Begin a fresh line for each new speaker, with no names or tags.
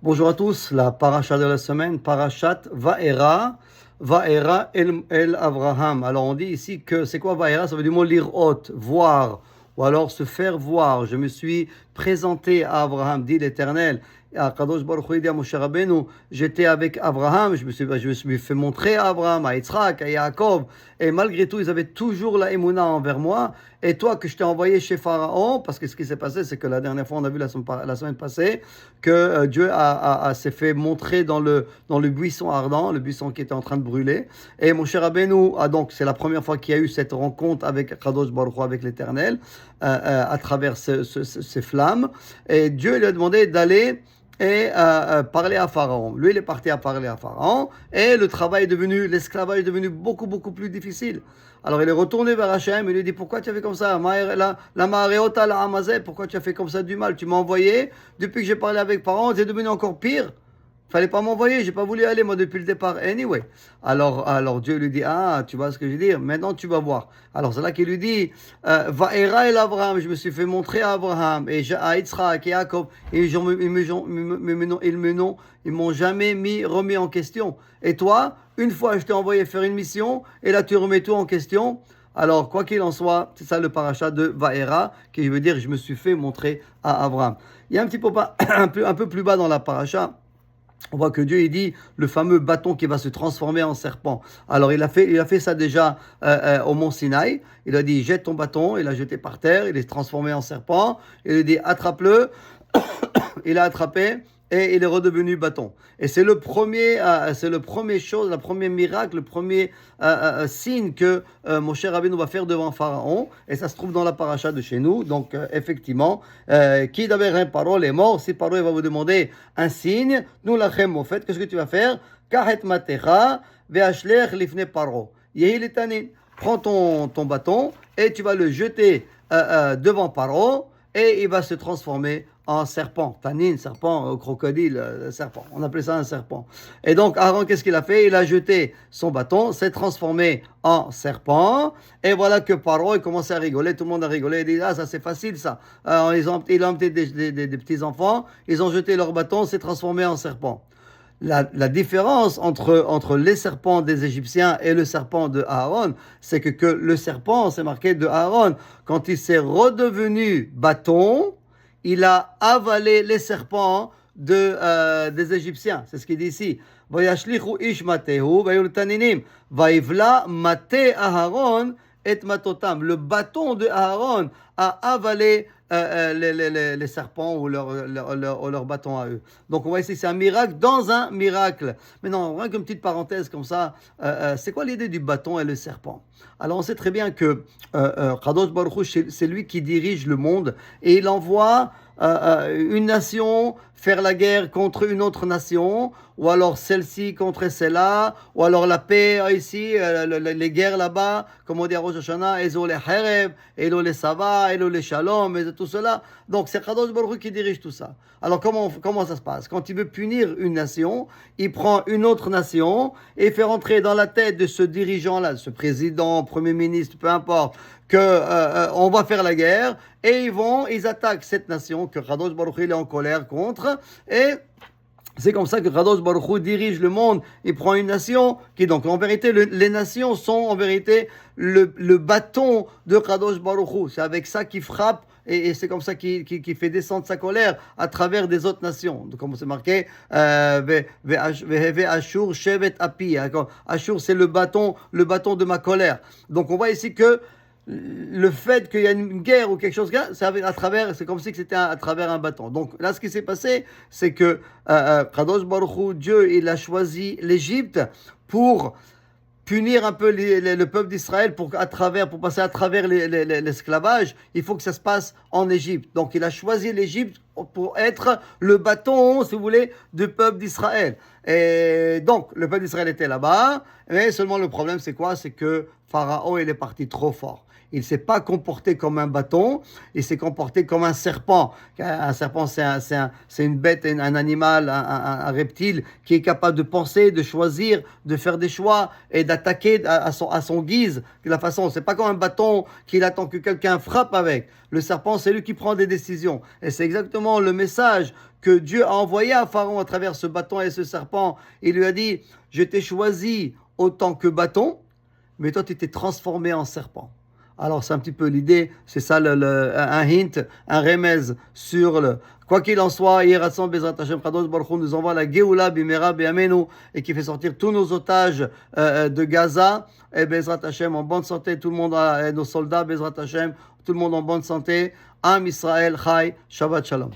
Bonjour à tous, la paracha de la semaine, parachat Vaera, Vaera el Avraham. Alors on dit ici que c'est quoi Vaera? Ça veut dire mot lirot, voir, ou alors se faire voir. Je me suis présenté à Abraham, dit l'Éternel. À Kadosh Baruch Hu dit à Moshe Rabbeinu, j'étais avec Abraham, je me suis fait montrer à Abraham, à Yitzhak, à Yaakov, et malgré tout, ils avaient toujours la émouna envers moi. Et toi, que je t'ai envoyé chez Pharaon, parce que ce qui s'est passé, c'est que la dernière fois, on a vu la semaine passée, que Dieu s'est fait montrer dans le buisson ardent, le buisson qui était en train de brûler. Et Moshe Rabbeinu donc, c'est la première fois qu'il y a eu cette rencontre avec Kadosh Baruch Hu, avec l'Éternel, à travers ces flammes. Et Dieu lui a demandé d'aller et parler à Pharaon. Lui, il est parti à parler à Pharaon, et l'esclavage est devenu beaucoup, beaucoup plus difficile. Alors, il est retourné vers Hachem, il lui dit, pourquoi tu as fait comme ça? La Ma'areota, la Hamazé, pourquoi tu as fait comme ça du mal? Tu m'as envoyé, depuis que j'ai parlé avec Pharaon, c'est devenu encore pire. Fallait pas m'envoyer, j'ai pas voulu aller moi depuis le départ. Anyway, alors Dieu lui dit, ah, tu vois ce que je veux dire, maintenant tu vas voir. Alors c'est là qu'il lui dit, Vaera el Abraham, je me suis fait montrer à Abraham et à Yitzhak et Jacob, et ils m'ont jamais remis en question. Et toi, une fois je t'ai envoyé faire une mission, et là tu remets tout en question. Alors, quoi qu'il en soit, c'est ça le parachat de Vaera, qui veut dire je me suis fait montrer à Abraham. Il y a un petit peu un peu plus bas dans la paracha. On voit que Dieu, il dit le fameux bâton qui va se transformer en serpent. Alors, il a fait ça déjà au mont Sinaï. Il a dit, jette ton bâton. Il a jeté par terre. Il est transformé en serpent. Il a dit, attrape-le. Il a attrapé et il est redevenu bâton. Et c'est le premier miracle, le premier signe que Moshe Rabbeinu va faire devant Pharaon. Et ça se trouve dans la paracha de chez nous. Donc, effectivement, qui d'avait un parole est mort. Si Pharaon va vous demander un signe, nous lachem au fait, qu'est-ce que tu vas faire? Kahet matecha ve'ashler lifne paro. Yehi letanin. Prends ton bâton et tu vas le jeter devant Pharaon et il va se transformer en serpent. Tanin, serpent, crocodile, serpent. On appelait ça un serpent. Et donc, Aaron, qu'est-ce qu'il a fait? Il a jeté son bâton, s'est transformé en serpent. Et voilà que Pharaon, il commençait à rigoler. Tout le monde a rigolé. Il dit, ah, ça c'est facile, ça. Il a emmené des petits-enfants. Ils ont jeté leur bâton, s'est transformé en serpent. La différence entre les serpents des Égyptiens et le serpent de Aaron, c'est que le serpent, c'est marqué de Aaron, quand il s'est redevenu bâton, il a avalé les serpents des Égyptiens. C'est ce qu'il dit ici. Vayashlichu ish matehu vayultaninim vayivla mate Aaron et matotam. Le bâton de Aaron a avalé les serpents ou leur bâton à eux. Donc on voit ici, c'est un miracle dans un miracle. Mais non, rien qu'une petite parenthèse comme ça, c'est quoi l'idée du bâton et le serpent? Alors on sait très bien que Kadosh Baruch Hu, c'est lui qui dirige le monde et il envoie une nation faire la guerre contre une autre nation, ou alors celle-ci contre celle-là, ou alors la paix ici, les guerres là-bas, comme on dit à Rosh Hashanah, Ezo les Hereb, Elo les Sava, Elo les Shalom, et tout cela. Donc c'est Kadosh Baruch Hu qui dirige tout ça. Alors comment ça se passe? Quand il veut punir une nation, il prend une autre nation et fait rentrer dans la tête de ce dirigeant-là, ce président, premier ministre, peu importe, que on va faire la guerre, et ils attaquent cette nation que Kadosh Baruch Hu est en colère contre, et c'est comme ça que Kadosh Baruch Hu dirige le monde. Il prend une nation qui, donc, en vérité, les nations sont en vérité le bâton de Kadosh Baruch Hu. C'est avec ça qu'il frappe et c'est comme ça qu'il fait descendre sa colère à travers des autres nations. Donc, comme c'est marqué, Ashur Shevet Api. Ashur, c'est le bâton de ma colère. Donc, on voit ici que le fait qu'il y a une guerre ou quelque chose, c'est comme si c'était à travers un bâton. Donc là, ce qui s'est passé, c'est que Kadosh Baruch Hu, Dieu, il a choisi l'Égypte pour punir un peu le peuple d'Israël pour passer à travers l'esclavage. Il faut que ça se passe en Égypte. Donc il a choisi l'Égypte pour être le bâton, si vous voulez, du peuple d'Israël. Et donc, le peuple d'Israël était là-bas, mais seulement le problème, c'est quoi? C'est que Pharaon, il est parti trop fort. Il ne s'est pas comporté comme un bâton, il s'est comporté comme un serpent. Un serpent, c'est une bête, un animal, un reptile qui est capable de penser, de choisir, de faire des choix et d'attaquer à son guise. De la façon, c'est pas comme un bâton qu'il attend que quelqu'un frappe avec. Le serpent, c'est lui qui prend des décisions. Et c'est exactement le message que Dieu a envoyé à Pharaon à travers ce bâton et ce serpent. Il lui a dit, je t'ai choisi autant que bâton, mais toi tu t'es transformé en serpent. Alors c'est un petit peu l'idée, c'est ça un hint, un remez sur le... Quoi qu'il en soit, Yeratzon Bezrat Hashem Kadosh Baruch Hu nous envoie la Geoula Bimera Be'amenu et qui fait sortir tous nos otages de Gaza. Et Bezrat Hashem en bonne santé, tout le monde, nos soldats Bezrat Hashem, tout le monde en bonne santé. Am Israël Chai, Shabbat Shalom.